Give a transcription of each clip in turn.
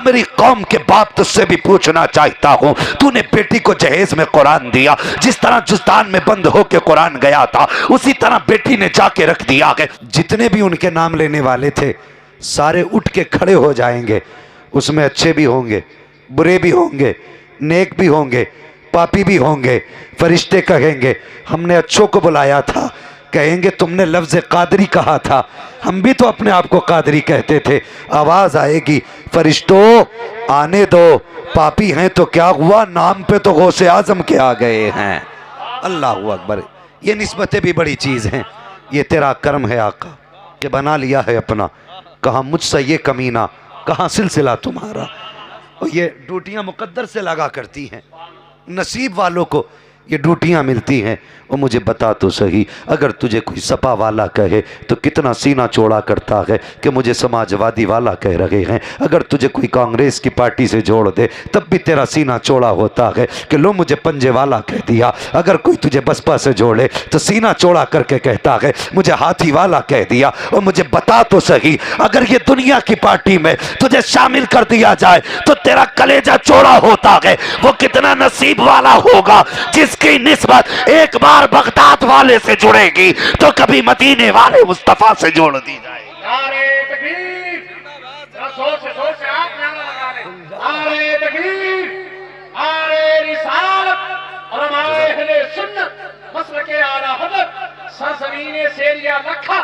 मेरी कौम के बाप तुझसे भी पूछना चाहता हूँ, तूने बेटी को जहेज में कुरान दिया, जिस तरह जुस्तान में बंद होके कुरान गया था उसी तरह बेटी ने जाके रख दिया है। जितने भी उनके नाम लेने वाले थे सारे उठ के खड़े हो जाएंगे, उसमें अच्छे भी होंगे, बुरे भी होंगे, नेक भी होंगे, पापी भी होंगे। फरिश्ते कहेंगे हमने अच्छों को बुलाया था, कहेंगे तुमने लफ्ज़ कादरी कहा था, हम भी तो अपने आप को कादरी कहते थे। आवाज़ आएगी फरिश्तों आने दो, पापी हैं तो क्या हुआ, नाम पे तो गौसे आजम के आ गए हैं। अल्लाहु अकबर। ये निस्बतें भी बड़ी चीज़ हैं, ये तेरा कर्म है आका कि बना लिया है अपना। कहाँ मुझसे ये कमीना, कहाँ सिलसिला तुम्हारा। और ये ड्यूटियाँ मुकद्दर से लगा करती हैं, नसीब वालों को ये ड्यूटियाँ मिलती हैं। और मुझे बता तो सही, अगर तुझे कोई सपा वाला कहे तो कितना सीना चौड़ा करता है कि मुझे समाजवादी वाला कह रहे हैं। अगर तुझे कोई कांग्रेस की पार्टी से जोड़ दे तब भी तेरा सीना चौड़ा होता है कि लो मुझे पंजे वाला कह दिया। अगर कोई तुझे बसपा से जोड़े तो सीना चौड़ा करके कहता है मुझे हाथी वाला कह दिया। और मुझे बता तो सही, अगर ये दुनिया की पार्टी में तुझे शामिल कर दिया जाए तो तेरा कलेजा चौड़ा होता है। वो कितना नसीब वाला होगा जिसकी निस्बत एक बार बगदाद वाले से जुड़ेगी तो कभी मदीने वाले मुस्तफा से जोड़ दी जाएगी। नारे तकबीर, जोर से आप नारा लगा लें। नारे तकबीर, नारे रिसालत और हमारे अहले सुन्नत मसलके आला हज़रत सरज़मीने सेरिया लखा।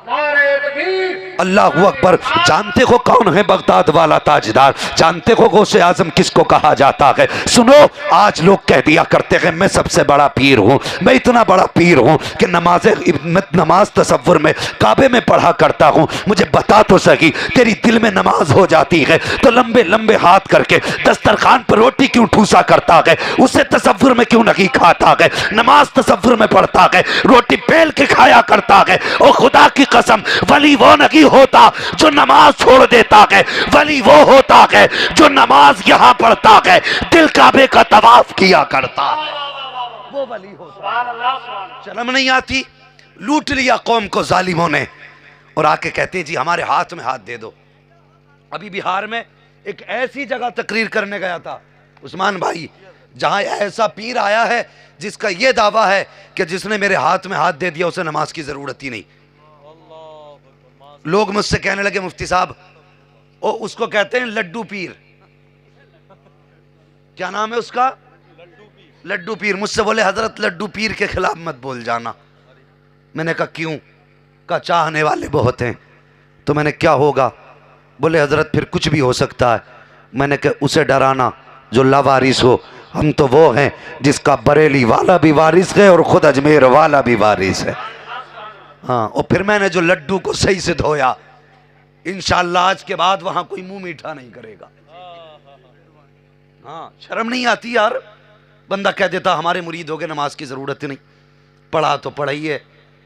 नारे तकबीर। अल्लाहु अकबर। जानते हो कौन है बगदाद वाला ताजदार? जानते हो गौसे आजम किसको कहा जाता है? सुनो, आज लोग कह दिया करते हैं मैं सबसे बड़ा पीर हूँ, मैं इतना बड़ा पीर हूँ कि नमाज तसव्वुर में काबे में पढ़ा करता हूँ। मुझे बता तो सही, तेरी दिल में नमाज हो जाती है तो लंबे लंबे हाथ करके दस्तरखान पर रोटी क्यों ठूसा करता है? उसे तसव्वुर में क्यों नहीं खाता है? नमाज तसव्वुर में पढ़ता है, रोटी पेल के खाया करता है। और खुदा की कसम, वली वो नहीं होता जो नमाज छोड़ देता है, वली वो होता है जो नमाज यहां पढ़ता है, दिल काबे का तवाफ किया करता है, वो वली होता। शर्म नहीं आती? लूट लिया कौम को जालिमों ने और आके कहते हैं जी हमारे हाथ में हाथ दे दो। अभी बिहार में एक ऐसी जगह तकरीर करने गया था उस्मान भाई, जहां ऐसा पीर आया है जिसका यह दावा है कि जिसने मेरे हाथ में हाथ दे दिया उसे नमाज की जरूरत ही नहीं। लोग मुझसे कहने लगे मुफ्ती साहब, ओ उसको कहते हैं लड्डू पीर। क्या नाम है उसका? लड्डू पीर। मुझसे बोले हजरत लड्डू पीर के खिलाफ मत बोल जाना। मैंने कहा क्यों? का चाहने वाले बहुत हैं। तो मैंने क्या होगा? बोले हजरत फिर कुछ भी हो सकता है। मैंने कहा उसे डराना जो लावारिस हो, हम तो वो हैं जिसका बरेली वाला भी वारिस है और खुद अजमेर वाला भी वारिस है। हाँ, और फिर मैंने जो लड्डू को सही से धोया, इंशाअल्लाह आज के बाद वहां कोई मुंह मीठा नहीं करेगा। हाँ, शर्म नहीं आती यार? बंदा कह देता हमारे मुरीद हो गए, नमाज की जरूरत ही नहीं, पढ़ा तो पढ़ा ही है,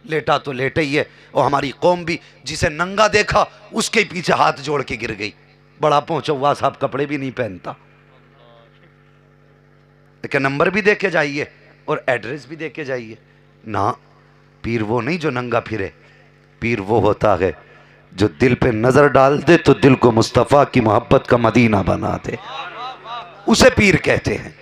लेटा तो लेटा ही है। और हमारी कौम भी जिसे नंगा देखा उसके पीछे हाथ जोड़ के गिर गई। बड़ा पहुंचा हुआ साहब कपड़े भी नहीं पहनता, लेकिन नंबर भी दे के जाइए और एड्रेस भी दे के जाइए ना। पीर वो नहीं जो नंगा फिरे, पीर वो होता है जो दिल पे नजर डाल दे तो दिल को मुस्तफ़ा की मोहब्बत का मदीना बना दे, उसे पीर कहते हैं।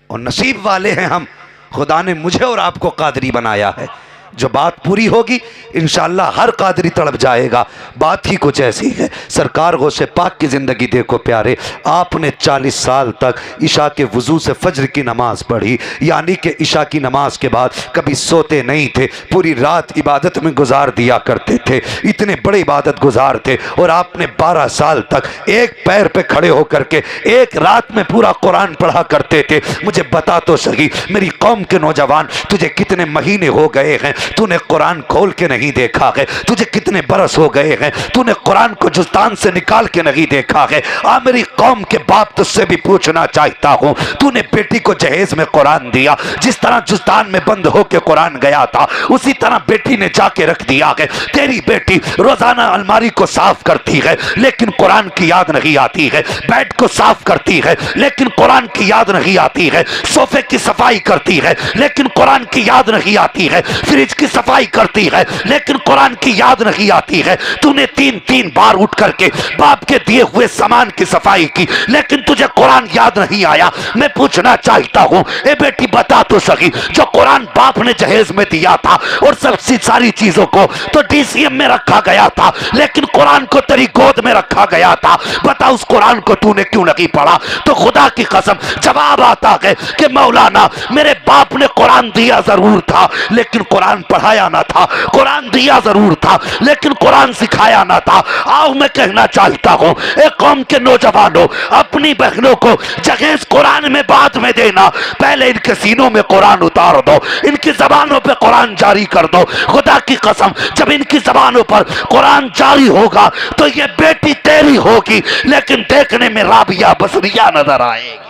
और नसीब वाले हैं हम, खुदा ने मुझे और आपको कादरी बनाया है। जो बात पूरी होगी इंशाअल्लाह हर कादरी तड़प जाएगा। बात ही कुछ ऐसी है। सरकार गौसे पाक की ज़िंदगी देखो प्यारे, आपने 40 साल तक इशा के वज़ू से फज्र की नमाज़ पढ़ी, यानी कि इशा की नमाज के बाद कभी सोते नहीं थे, पूरी रात इबादत में गुजार दिया करते थे, इतने बड़े इबादत गुजार थे। और आपने 12 साल तक एक पैर पे खड़े होकर के एक रात में पूरा कुरान पढ़ा करते थे। मुझे बता तो सही मेरी कौम के नौजवान, तुझे कितने महीने हो गए हैं तूने कुरान खोल के नहीं देखा है? तुझे कितने बरस हो गए हैं तूने कुरान को जुस्तान से निकाल के नहीं देखा है? मेरी कौम के बाप तुझसे भी पूछना चाहता हूँ, तूने बेटी को जहेज में कुरान दिया, जिस तरह जुस्तान में बंद होके कुरान गया था उसी तरह बेटी ने जाके रख दिया है। तेरी बेटी रोजाना अलमारी को साफ करती है लेकिन कुरान की याद नहीं आती है, बेड को साफ करती है लेकिन कुरान की याद नहीं आती है, सोफे की सफाई करती है लेकिन कुरान की याद नहीं आती है, फ्रिज चीज की सफाई करती है लेकिन कुरान की याद नहीं आती है। तूने 3-3 बार उठ करके बाप के दिए हुए सामान की सफाई की लेकिन तुझे कुरान याद नहीं आया। मैं पूछना चाहता हूं, ए बेटी बता तो सही, जो कुरान बाप ने जहेज में दिया था और सबसे सारी चीजों को तो डीसीएम में रखा गया था लेकिन कुरान को तेरी गोद में रखा गया था, बता उस कुरान को तूने क्यों नहीं पढ़ा? तो खुदा की कसम जवाब आता है कि मौलाना मेरे बाप ने कुरान दिया जरूर था लेकिन कुरान पढ़ाया ना था, कुरान दिया जरूर था लेकिन कुरान सिखाया ना था। आओ मैं कहना चाहता हूं, एक कौम के नौजवानों, अपनी बहनों को जहेज कुरान में बाद में देना, पहले इनके सीनों में कुरान उतार दो, इनकी जबानों पे कुरान जारी कर दो। खुदा की कसम जब इनकी जबानों पर कुरान जारी होगा तो ये बेटी तेरी होगी लेकिन देखने में राबिया बसरिया नजर आएगी।